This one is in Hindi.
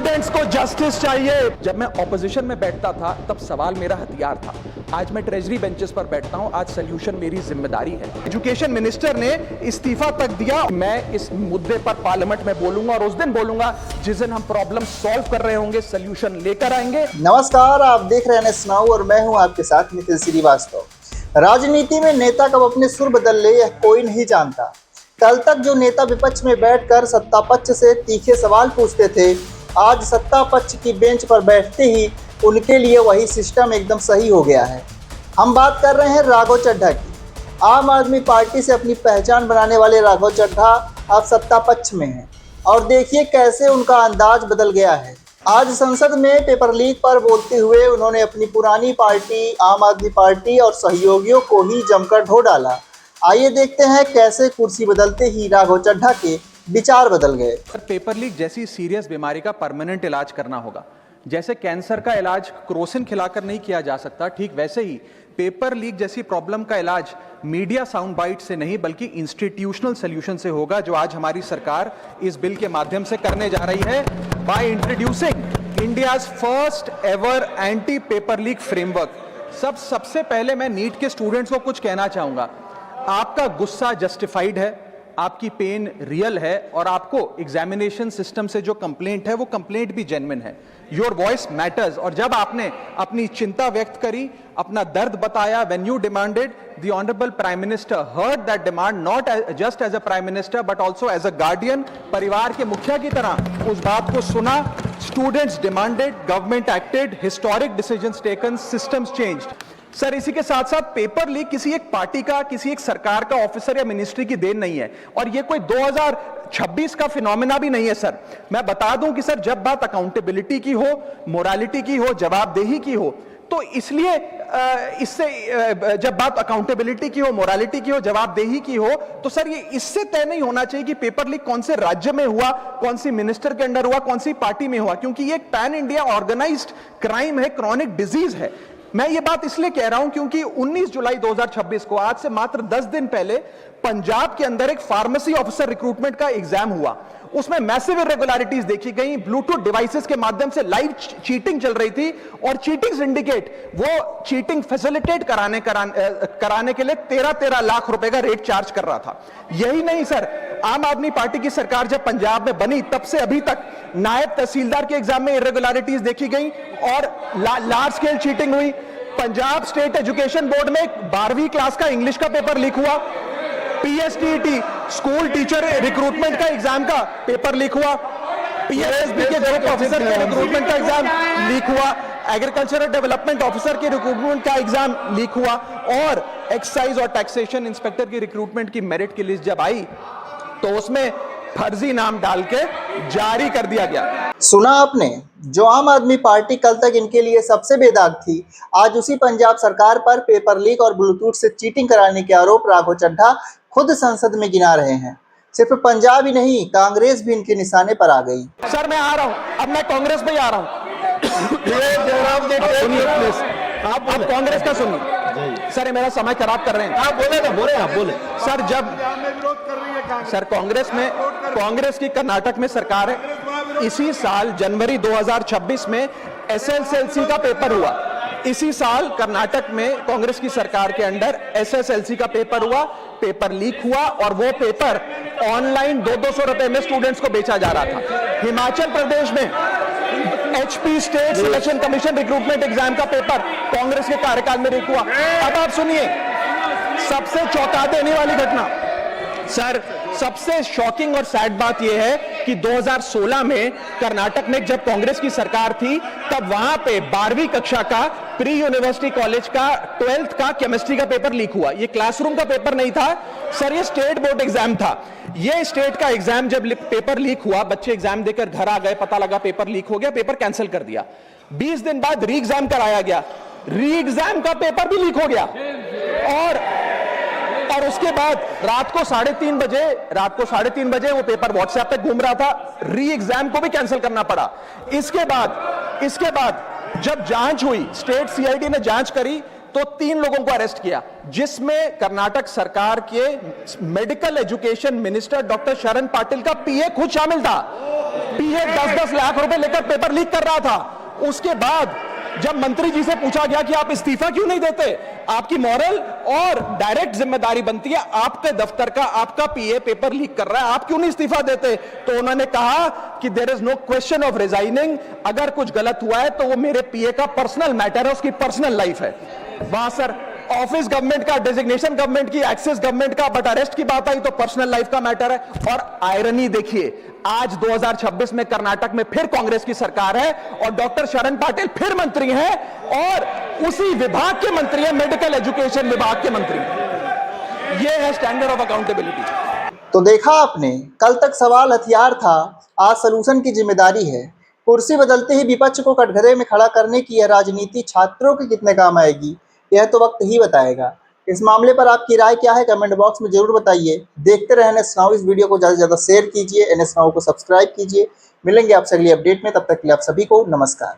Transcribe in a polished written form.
स्टूडेंट्स को जस्टिस चाहिए। जब मैं ऑपोजिशन में बैठता था तब सवाल मेरा हथियार था, आज मैं ट्रेजरी बेंचेस पर बैठता हूं, आज सॉल्यूशन मेरी जिम्मेदारी है। एजुकेशन मिनिस्टर ने इस्तीफा तक दिया। मैं इस मुद्दे पर पार्लियामेंट में बोलूंगा और उस दिन बोलूंगा जिस दिन हम प्रॉब्लम सॉल्व कर रहे होंगे, सॉल्यूशन लेकर आएंगे। नमस्कार, आप देख रहे हैं स्नाऊ और मैं हूं आपके साथ निखिल श्रीवास्तव। राजनीति में नेता कब अपने सुर बदल ले यह कोई नहीं जानता। कल तक जो नेता विपक्ष में बैठकर सत्ता पक्ष से तीखे सवाल पूछते थे, आज सत्ता पक्ष की बेंच पर बैठते ही उनके लिए वही सिस्टम एकदम सही हो गया है। हम बात कर रहे हैं राघव चड्ढा की। आम आदमी पार्टी से अपनी पहचान बनाने वाले राघव चड्ढा अब सत्ता पक्ष में हैं और देखिए कैसे उनका अंदाज बदल गया है। आज संसद में पेपर लीक पर बोलते हुए उन्होंने अपनी पुरानी पार्टी आम आदमी पार्टी और सहयोगियों को ही जमकर ढो डाला। आइए देखते हैं कैसे कुर्सी बदलते ही राघव चड्ढा के विचार बदल गए। पेपर लीक जैसी सीरियस बीमारी का परमानेंट इलाज करना होगा। जैसे कैंसर का इलाज क्रोसिन खिलाकर नहीं किया जा सकता, ठीक वैसे ही पेपर लीक जैसी प्रॉब्लम का इलाज मीडिया साउंड बाइट से नहीं बल्कि इंस्टीट्यूशनल सॉल्यूशन से होगा, जो आज हमारी सरकार इस बिल के माध्यम से करने जा रही है। By introducing India's first ever anti paper leak framework. सबसे पहले मैं नीट के स्टूडेंट्स को कुछ कहना चाहूंगा। आपका गुस्सा जस्टिफाइड है, आपकी पेन रियल है और आपको एग्जामिनेशन सिस्टम से जो कंप्लेंट है वो कंप्लेंट भी जेन्युइन है। Your voice matters. और जब आपने अपनी चिंता व्यक्त करी, अपना दर्द बताया, when you demanded, the honourable prime minister heard that demand, not just as a prime minister but also as a guardian. परिवार के मुखिया की तरह उस बात को सुना। Students demanded, government acted, historic decisions taken, systems changed. Sir, इसी के साथ साथ पेपर लीक किसी एक पार्टी का, किसी एक सरकार का ऑफिसर या मिनिस्ट्री की देन नहीं है और ये कोई 2026 का फिनोमेना भी नहीं है। सर, मैं बता दूं कि सर, जब बात अकाउंटेबिलिटी की हो, मोरालिटी की हो, जवाबदेही की हो, तो इसलिए इससे जब बात अकाउंटेबिलिटी की हो, मोरालिटी की हो, जवाबदेही की हो, तो सर ये इससे तय नहीं होना चाहिए कि पेपर लीक कौन से राज्य में हुआ, कौन सी मिनिस्टर के अंडर हुआ, कौन सी पार्टी में हुआ, क्योंकि ये एक पैन इंडिया ऑर्गेनाइज्ड क्राइम है, क्रॉनिक डिजीज है। मैं ये बात इसलिए कह रहा हूं क्योंकि 19 जुलाई 2026 को, आज से मात्र 10 दिन पहले, पंजाब के अंदर एक फार्मेसी ऑफिसर रिक्रूटमेंट का एग्जाम हुआ। उसमें मैसिव इरेगुलरिटीज देखी गई। ब्लूटूथ डिवाइसेस के माध्यम से लाइव चीटिंग चल रही थी और चीटिंग सिंडिकेट वो चीटिंग फैसिलिटेट कराने के लिए 13 लाख रुपए का रेट चार्ज कर रहा था। यही नहीं सर, आम आदमी पार्टी की सरकार जब पंजाब में बनी तब से अभी तक नायब तहसीलदार के एग्जाम में इरेगुलरिटीज देखी गई और लार्ज स्केल चीटिंग हुई। पंजाब स्टेट एजुकेशन बोर्ड में 12वीं क्लास का इंग्लिश का पेपर लीक हुआ। पीएसटीटी स्कूल टीचर रिक्रूटमेंट का एग्जाम का पेपर लीक हुआ। पीएसएसबी के ग्रुप ऑफिसर के रिक्रूटमेंट का एग्जाम लीक हुआ। एग्रीकल्चरल डेवलपमेंट ऑफिसर के रिक्रूटमेंट का एग्जाम लीक हुआ और एक्साइज और टैक्सेशन इंस्पेक्टर की रिक्रूटमेंट की मेरिट की लिस्ट जब आई तो उसमें फर्जी नाम डाल के जारी कर दिया गया। सुना आपने, जो आम आदमी पार्टी कल तक इनके लिए सबसे बेदाग थी, आज उसी पंजाब सरकार पर पेपर लीक और ब्लूटूथ से चीटिंग कराने के आरोप राघव चड्ढा खुद संसद में गिना रहे हैं। सिर्फ पंजाब ही नहीं, कांग्रेस भी इनके निशाने पर आ गई। सर, मैं आ रहा हूं, अब मैं कांग्रेस पे आ रहा हूं। आप कांग्रेस का सुनिए। सर, ये मेरा समय खराब कर रहे हैं। आप बोले। सर, जब सर कांग्रेस की कर्नाटक में सरकार है। इसी साल जनवरी 2026 में एसएसएलसी का पेपर हुआ। इसी साल कर्नाटक में कांग्रेस की सरकार के अंडर एसएसएलसी का पेपर हुआ, पेपर लीक हुआ और वो पेपर ऑनलाइन 200 रुपए में स्टूडेंट्स को बेचा जा रहा था। हिमाचल प्रदेश में HP state selection commission recruitment exam का पेपर कांग्रेस के कार्यकाल में लीक हुआ। अब आप सुनिए सबसे चौंका देने वाली घटना। सर, सबसे शॉकिंग और सैड बात यह है कि 2016 में कर्नाटक में जब कांग्रेस की सरकार थी तब वहां पे 12वीं कक्षा का प्री यूनिवर्सिटी कॉलेज का 12th का केमिस्ट्री का पेपर लीक हुआ। ये क्लासरूम का पेपर नहीं था सर, ये स्टेट बोर्ड एग्जाम था। ये स्टेट का एग्जाम जब पेपर लीक हुआ, बच्चे एग्जाम देकर घर आ गए, पता लगा पेपर लीक हो गया, पेपर कैंसिल कर दिया। 20 दिन बाद री एग्जाम कराया गया, री एग्जाम का पेपर भी लीक हो गया और उसके बाद रात को 3:30 बजे वो पेपर व्हाट्सएप पे घूम रहा था। री एग्जाम को भी कैंसिल करना पड़ा। इसके बाद जब जांच हुई, स्टेट सीआईडी ने जांच करी तो 3 लोगों को अरेस्ट किया, जिसमें कर्नाटक सरकार के मेडिकल एजुकेशन मिनिस्टर डॉक्टर शरण पाटिल का पीए खुद शामिल था। पीए 10-10 लाख रुपए लेकर पेपर लीक कर रहा था। उसके बाद जब मंत्री जी से पूछा गया कि आप इस्तीफा क्यों नहीं देते, आपकी मॉरल और डायरेक्ट जिम्मेदारी बनती है, आपके दफ्तर का आपका पीए पेपर लीक कर रहा है, आप क्यों नहीं इस्तीफा देते? तो उन्होंने कहा कि there is no question of resigning, अगर कुछ गलत हुआ है तो वो मेरे पीए का पर्सनल मैटर है, उसकी पर्सनल लाइफ है। वहां सर ऑफिस गवर्नमेंट का, डेजिग्नेशन गवर्नमेंट की, एक्सेस गवर्नमेंट का, बट अरेस्ट की बात आई तो पर्सनल लाइफ का मैटर है। और आयरनी देखिए, आज 2026 में कर्नाटक में फिर कांग्रेस की सरकार है और डॉक्टर शरण पाटिल फिर मंत्री हैं और उसी विभाग के मंत्री हैं, मेडिकल एजुकेशन विभाग के मंत्री। ये है स्टैंडर्ड ऑफ अकाउंटेबिलिटी। तो देखा आपने, कल तक सवाल हथियार था, आज सलूशन की जिम्मेदारी है। कुर्सी बदलते ही विपक्ष को कटघरे में खड़ा करने की यह राजनीति छात्रों के कितने काम आएगी, यह तो वक्त ही बताएगा। इस मामले पर आपकी राय क्या है, कमेंट बॉक्स में जरूर बताइए। देखते रहें NS Now। इस वीडियो को ज़्यादा से ज़्यादा शेयर कीजिए, NS Now को सब्सक्राइब कीजिए। मिलेंगे आपसे अगली अपडेट में, तब तक के लिए आप सभी को नमस्कार।